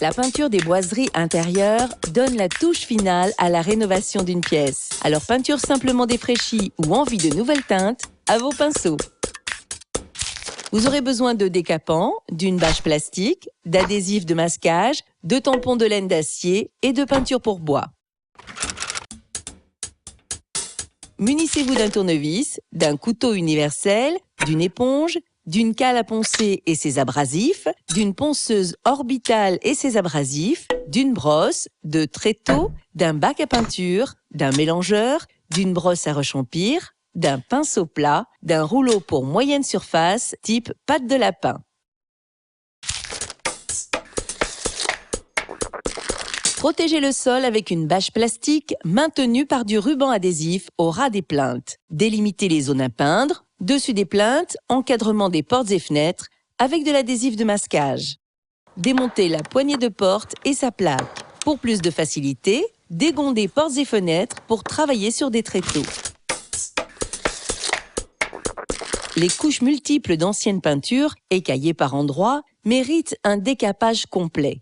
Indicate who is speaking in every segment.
Speaker 1: La peinture des boiseries intérieures donne la touche finale à la rénovation d'une pièce. Alors peinture simplement défraîchie ou envie de nouvelles teintes, à vos pinceaux. Vous aurez besoin de décapants, d'une bâche plastique, d'adhésifs de masquage, de tampons de laine d'acier et de peinture pour bois. Munissez-vous d'un tournevis, d'un couteau universel, d'une éponge, d'une cale à poncer et ses abrasifs, d'une ponceuse orbitale et ses abrasifs, d'une brosse, de tréteaux, d'un bac à peinture, d'un mélangeur, d'une brosse à rechampir, d'un pinceau plat, d'un rouleau pour moyenne surface type pâte de lapin. Protégez le sol avec une bâche plastique maintenue par du ruban adhésif au ras des plinthes. Délimitez les zones à peindre, dessus des plinthes, encadrement des portes et fenêtres avec de l'adhésif de masquage. Démontez la poignée de porte et sa plaque. Pour plus de facilité, dégondez portes et fenêtres pour travailler sur des tréteaux. Les couches multiples d'anciennes peintures, écaillées par endroits, méritent un décapage complet.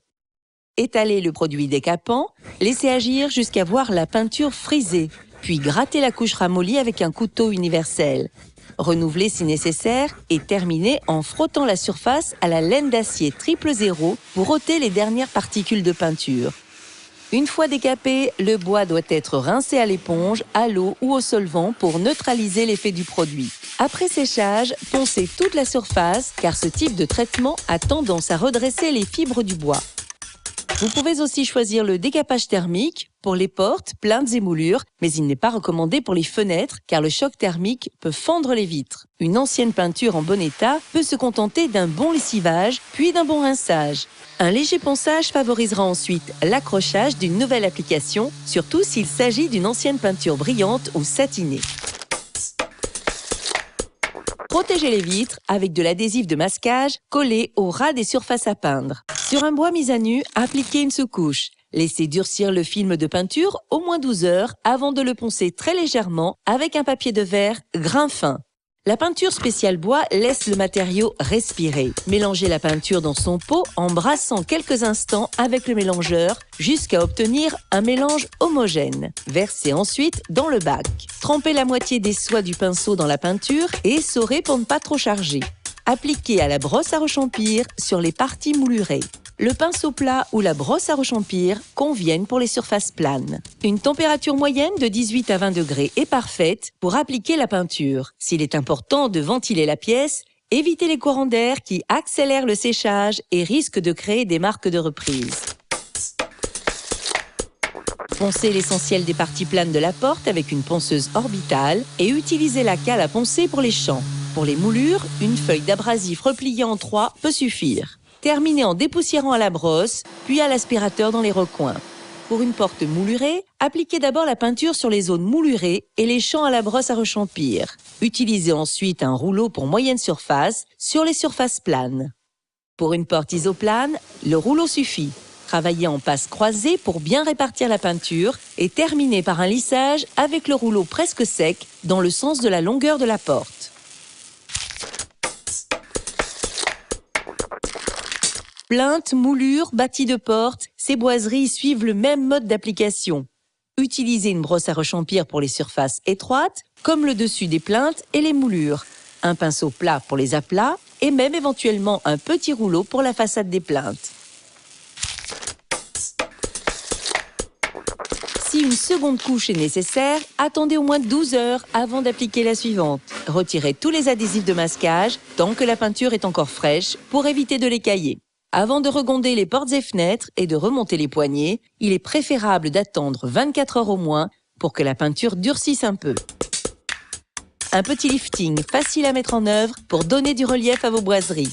Speaker 1: Étalez le produit décapant, laissez agir jusqu'à voir la peinture frisée, puis grattez la couche ramollie avec un couteau universel. Renouvelez si nécessaire et terminez en frottant la surface à la laine d'acier 000 pour ôter les dernières particules de peinture. Une fois décapé, le bois doit être rincé à l'éponge, à l'eau ou au solvant pour neutraliser l'effet du produit. Après séchage, poncez toute la surface car ce type de traitement a tendance à redresser les fibres du bois. Vous pouvez aussi choisir le décapage thermique pour les portes, plinthes et moulures, mais il n'est pas recommandé pour les fenêtres car le choc thermique peut fendre les vitres. Une ancienne peinture en bon état peut se contenter d'un bon lessivage puis d'un bon rinçage. Un léger ponçage favorisera ensuite l'accrochage d'une nouvelle application, surtout s'il s'agit d'une ancienne peinture brillante ou satinée. Protégez les vitres avec de l'adhésif de masquage collé au ras des surfaces à peindre. Sur un bois mis à nu, appliquez une sous-couche. Laissez durcir le film de peinture au moins 12 heures avant de le poncer très légèrement avec un papier de verre grain fin. La peinture spéciale bois laisse le matériau respirer. Mélangez la peinture dans son pot en brassant quelques instants avec le mélangeur jusqu'à obtenir un mélange homogène. Versez ensuite dans le bac. Trempez la moitié des soies du pinceau dans la peinture et essorez pour ne pas trop charger. Appliquez à la brosse à rechampir sur les parties moulurées. Le pinceau plat ou la brosse à rechampir conviennent pour les surfaces planes. Une température moyenne de 18 à 20 degrés est parfaite pour appliquer la peinture. S'il est important de ventiler la pièce, évitez les courants d'air qui accélèrent le séchage et risquent de créer des marques de reprise. Poncez l'essentiel des parties planes de la porte avec une ponceuse orbitale et utilisez la cale à poncer pour les champs. Pour les moulures, une feuille d'abrasif repliée en 3 peut suffire. Terminez en dépoussiérant à la brosse, puis à l'aspirateur dans les recoins. Pour une porte moulurée, appliquez d'abord la peinture sur les zones moulurées et les champs à la brosse à rechampir. Utilisez ensuite un rouleau pour moyenne surface sur les surfaces planes. Pour une porte isoplane, le rouleau suffit. Travaillez en passe croisée pour bien répartir la peinture et terminez par un lissage avec le rouleau presque sec dans le sens de la longueur de la porte. Plinthes, moulures, bâtis de porte, ces boiseries suivent le même mode d'application. Utilisez une brosse à rechampir pour les surfaces étroites, comme le dessus des plinthes et les moulures, un pinceau plat pour les aplats et même éventuellement un petit rouleau pour la façade des plinthes. Si une seconde couche est nécessaire, attendez au moins 12 heures avant d'appliquer la suivante. Retirez tous les adhésifs de masquage tant que la peinture est encore fraîche pour éviter de l'écailler. Avant de regonder les portes et fenêtres et de remonter les poignées, il est préférable d'attendre 24 heures au moins pour que la peinture durcisse un peu. Un petit lifting facile à mettre en œuvre pour donner du relief à vos boiseries.